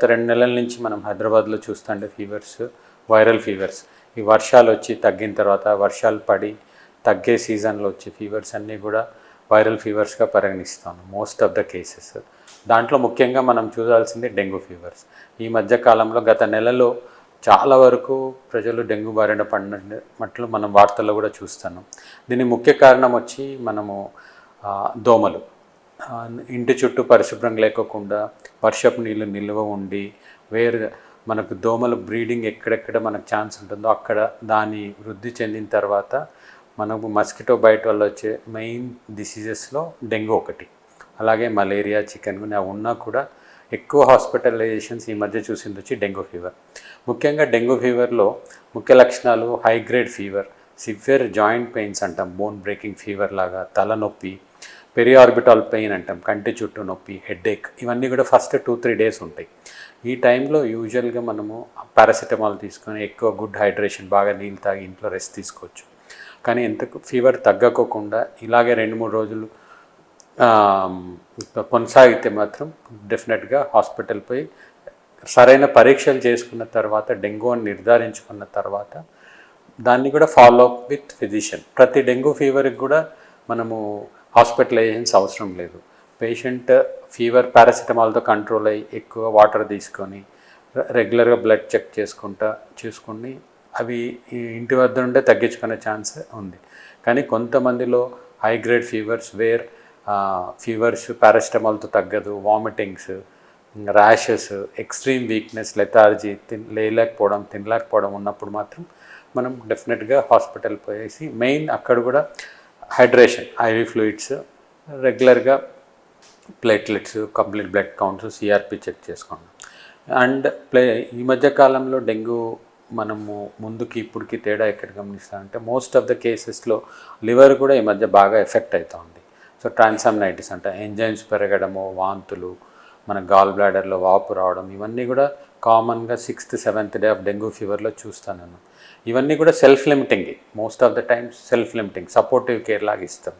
గత 2 నెలల నుంచి మనం హైదరాబాద్లో చూస్తుండే ఫీవర్స్ వైరల్ ఫీవర్స్. ఈ వర్షాలు వచ్చి తగ్గిన తర్వాత వర్షాలు పడి తగ్గే సీజన్లో వచ్చే ఫీవర్స్ అన్నీ కూడా వైరల్ ఫీవర్స్గా పరిగణిస్తాను మోస్ట్ ఆఫ్ ద కేసెస్. దాంట్లో ముఖ్యంగా మనం చూడాల్సింది డెంగ్యూ ఫీవర్స్. ఈ మధ్యకాలంలో గత నెలలో చాలా వరకు ప్రజలు డెంగ్యూ బారిన పడినట్లు మనం వార్తల్లో కూడా చూస్తున్నాం. దీని ముఖ్య కారణం వచ్చి మనము దోమలు. ఇంటి చుట్టూ పరిశుభ్రంగా లేకోకుండా వర్షపు నీళ్ళు నిల్వ ఉండి మనకు దోమల బ్రీడింగ్ ఎక్కడెక్కడ మనకు ఛాన్స్ ఉంటుందో అక్కడ దాని వృద్ధి చెందిన తర్వాత మనకు మస్కిటో బైట్ వల్ల వచ్చే మెయిన్ డిసీజెస్లో డెంగ్యూ ఒకటి. అలాగే మలేరియా, చికెన్ గున్యా ఉన్నా కూడా ఎక్కువ హాస్పిటలైజేషన్స్ ఈ మధ్య చూసింది వచ్చి డెంగ్యూ ఫీవర్. ముఖ్యంగా డెంగ్యూ ఫీవర్లో ముఖ్య లక్షణాలు high grade fever, severe joint pains అంటాం, బోన్ బ్రేకింగ్ ఫీవర్ లాగా, తలనొప్పి, పెరియార్బిటాల్ పెయిన్ అంటాం, కంటి చుట్టూ నొప్పి, హెడేక్, ఇవన్నీ కూడా ఫస్ట్ 2-3 డేస్ ఉంటాయి. ఈ టైంలో యూజువల్గా మనము పారాసిటమాల్ తీసుకొని ఎక్కువ గుడ్ హైడ్రేషన్, బాగా నీళ్ళు తాగి ఇంట్లో రెస్ట్ తీసుకోవచ్చు. కానీ ఎంతకు ఫీవర్ తగ్గకోకుండా ఇలాగే 2-3 రోజులు కొనసాగితే మాత్రం డెఫినెట్గా హాస్పిటల్ పోయి సరైన పరీక్షలు చేసుకున్న తర్వాత డెంగ్యూ అని నిర్ధారించుకున్న తర్వాత దాన్ని కూడా ఫాలో అప్ విత్ ఫిజిషియన్. ప్రతి డెంగ్యూ ఫీవర్కి కూడా మనము హాస్పిటలైజేషన్స్ అవసరం లేదు. పేషెంట్ ఫీవర్ పారాసిటమాల్తో కంట్రోల్ అయ్యి ఎక్కువ వాటర్ తీసుకొని రెగ్యులర్గా బ్లడ్ చెక్ చూసుకుని అవి ఇంటి వద్ద నుండే తగ్గించుకునే ఛాన్స్ ఉంది. కానీ కొంతమందిలో హై గ్రేడ్ ఫీవర్స్ పారాసిటమాల్తో తగ్గదు, vomitings, rashes, extreme weakness, lethargy, తినలేకపోవడం ఉన్నప్పుడు మాత్రం మనం డెఫినెట్గా హాస్పిటల్ పోయేసి మెయిన్ అక్కడ కూడా హైడ్రేషన్, ఐవీ ఫ్లూయిడ్స్, రెగ్యులర్గా platelets, complete blood counts, CRP check చేసుకోండి. అండ్ ఈ మధ్యకాలంలో డెంగ్యూ మనము ముందుకి ఇప్పటికి తేడా ఎక్కడ గమనిస్తామంటే మోస్ట్ ఆఫ్ ద కేసెస్లో లివర్ కూడా ఈ మధ్య బాగా ఎఫెక్ట్ అవుతుంది. సో ట్రాన్సామినైటిస్ అంటే ఎంజైమ్స్ పెరగడము, వాంతులు, మన గాల్ బ్లాడర్లో వాపు రావడం, ఇవన్నీ కూడా కామన్గా 6th-7th డే ఆఫ్ డెంగ్యూ ఫీవర్లో చూస్తాను. ఇవన్నీ కూడా self limiting, most of the times self limiting, supportive care లాగా ఇస్తాం.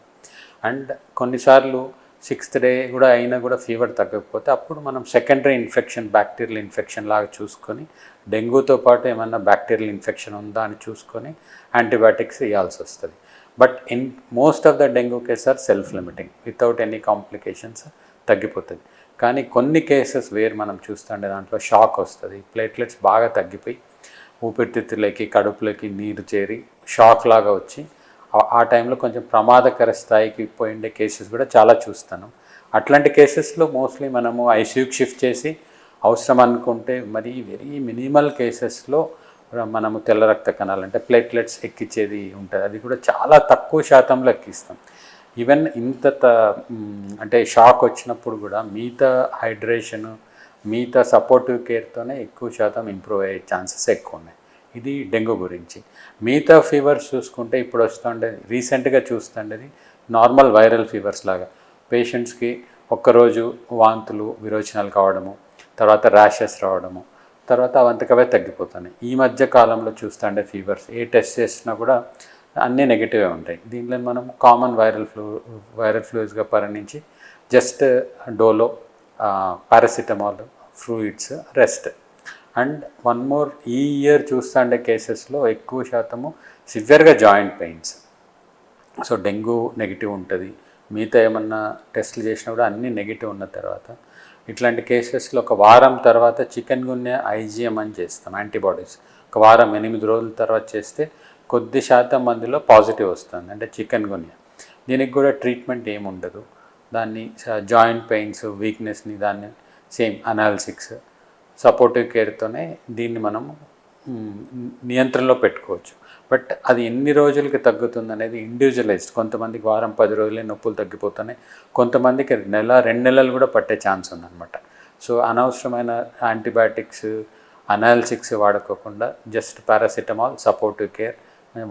అండ్ కొన్నిసార్లు 6th డే కూడా అయినా కూడా ఫీవర్ తగ్గకపోతే అప్పుడు మనం సెకండరీ ఇన్ఫెక్షన్, బ్యాక్టీరియల్ ఇన్ఫెక్షన్ లాగా చూసుకొని డెంగ్యూతో పాటు ఏమన్నా బ్యాక్టీరియల్ ఇన్ఫెక్షన్ ఉందా అని చూసుకొని యాంటీబయాటిక్స్ ఇవ్వాల్సి వస్తుంది. But in most of the dengue cases are self limiting, without any complications తగ్గిపోతుంది. కానీ కొన్ని కేసెస్ మనం చూస్తుండే దాంట్లో షాక్ వస్తుంది, ప్లేట్లెట్స్ బాగా తగ్గిపోయి ఊపిరితిత్తులకి, కడుపులోకి నీరు చేరి షాక్ లాగా వచ్చి ఆ టైంలో కొంచెం ప్రమాదకర స్థాయికి పోయిండే కేసెస్ కూడా చాలా చూస్తాను. అట్లాంటి కేసెస్లో మోస్ట్లీ మనము ఐసీయూకి షిఫ్ట్ చేసి అవసరం అనుకుంటే మరి వెరీ మినిమల్ కేసెస్లో మనము తెల్ల రక్త కణాలు అంటే ప్లేట్లెట్స్ ఎక్కించేది ఉంటుంది. అది కూడా చాలా తక్కువ శాతంలో ఎక్కిస్తాం. ఈవెన్ అంటే షాక్ వచ్చినప్పుడు కూడా మిగతా హైడ్రేషను, మిగతా సపోర్టివ్ కేర్తోనే ఎక్కువ శాతం ఇంప్రూవ్ అయ్యే ఛాన్సెస్ ఎక్కువ ఉన్నాయి. ఇది డెంగ్యూ గురించి. మిగతా ఫీవర్స్ చూసుకుంటే ఇప్పుడు రీసెంట్గా చూస్తుండేది నార్మల్ వైరల్ ఫీవర్స్ లాగా పేషెంట్స్కి ఒక్కరోజు వాంతులు, విరోచనాలు కావడము, తర్వాత ర్యాషెస్ రావడము, తర్వాత అవంతకవే తగ్గిపోతున్నాయి. ఈ మధ్య కాలంలో చూస్తుండే ఫీవర్స్ ఏ టెస్ట్ చేసినా కూడా అన్నీ నెగిటివే ఉంటాయి. దీంట్లో మనం కామన్ వైరల్ ఫ్లూయిడ్స్గా పరిగణించి just Dolo, paracetamol, fluids, rest. And one more, ఈ ఇయర్ చూస్తుండే కేసెస్లో ఎక్కువ శాతము సివియర్గా joint pains. So dengue negative ఉంటుంది, మిగతా ఏమన్నా టెస్టులు చేసినా కూడా అన్నీ నెగిటివ్ ఉన్న తర్వాత ఇట్లాంటి కేసెస్లో ఒక వారం తర్వాత చికెన్ గున్యా ఐజీఎం అని చేస్తాం, యాంటీబాడీస్. ఒక వారం 8 రోజుల తర్వాత చేస్తే కొద్ది శాతం మందిలో పాజిటివ్ వస్తుంది, అంటే చికెన్ గున్యా. దీనికి కూడా ట్రీట్మెంట్ ఏముండదు. దాన్ని జాయింట్ పెయిన్స్, వీక్నెస్ని దాన్ని సేమ్ అనాలిసిక్స్, సపోర్టివ్ కేర్తోనే దీన్ని మనం నియంత్రణలో పెట్టుకోవచ్చు. బట్ అది ఎన్ని రోజులకి తగ్గుతుంది అనేది ఇండివిజువలైజ్డ్. కొంతమందికి వారం 10 రోజులే నొప్పులు తగ్గిపోతున్నాయి, కొంతమందికి 1-2 నెలలు కూడా పట్టే ఛాన్స్ ఉందన్నమాట. సో అనవసరమైన యాంటీబయాటిక్స్, అనాలిసిక్స్ వాడుకోకుండా just paracetamol, supportive care,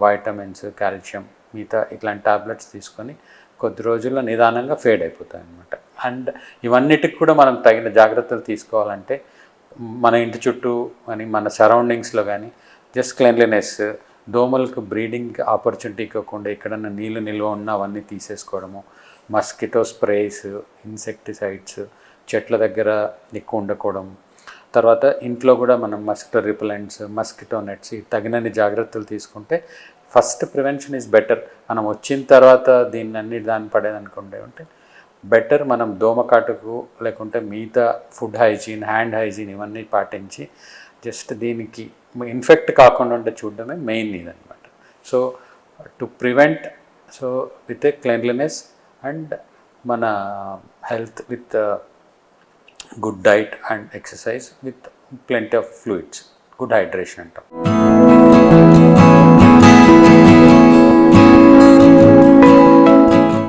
vitamins, calcium, మిగతా ఇట్లాంటి టాబ్లెట్స్ తీసుకొని కొద్ది రోజుల్లో నిదానంగా ఫేడ్ అయిపోతాయి అన్నమాట. అండ్ ఇవన్నిటికి కూడా మనం తగిన జాగ్రత్తలు తీసుకోవాలంటే మన ఇంటి చుట్టూ కానీ మన సరౌండింగ్స్లో కానీ జస్ట్ క్లీన్లీనెస్, దోమలకు బ్రీడింగ్ ఆపర్చునిటీ ఇవ్వకుండా ఎక్కడన్నా నీళ్ళు నిల్వ ఉన్నా అవన్నీ తీసేసుకోవడము, మస్కిటో స్ప్రేస్, ఇన్సెక్టిసైడ్స్ చెట్ల దగ్గర ఎక్కువ ఉండకూడదు, తర్వాత ఇంట్లో కూడా మనం మస్కిటో రిపెలెంట్స్, మస్కిటో నెట్స్ తగినన్ని జాగ్రత్తలు తీసుకుంటే ఫస్ట్ ప్రివెన్షన్ ఈజ్ బెటర్. మనం వచ్చిన తర్వాత దాన్ని పడేదనుకుంటే ఉంటే బెటర్ మనం దోమకాటుకు లేకుంటే మిగతా ఫుడ్ హైజీన్, హ్యాండ్ హైజీన్ ఇవన్నీ పాటించి జస్ట్ దీనికి ఇన్ఫెక్ట్ కాకుండా ఉంటే చూడడమే మెయిన్ ఇదనమాట. So to prevent, so with a cleanliness and మన health with good diet and exercise with plenty of fluids, good hydration అంటాం.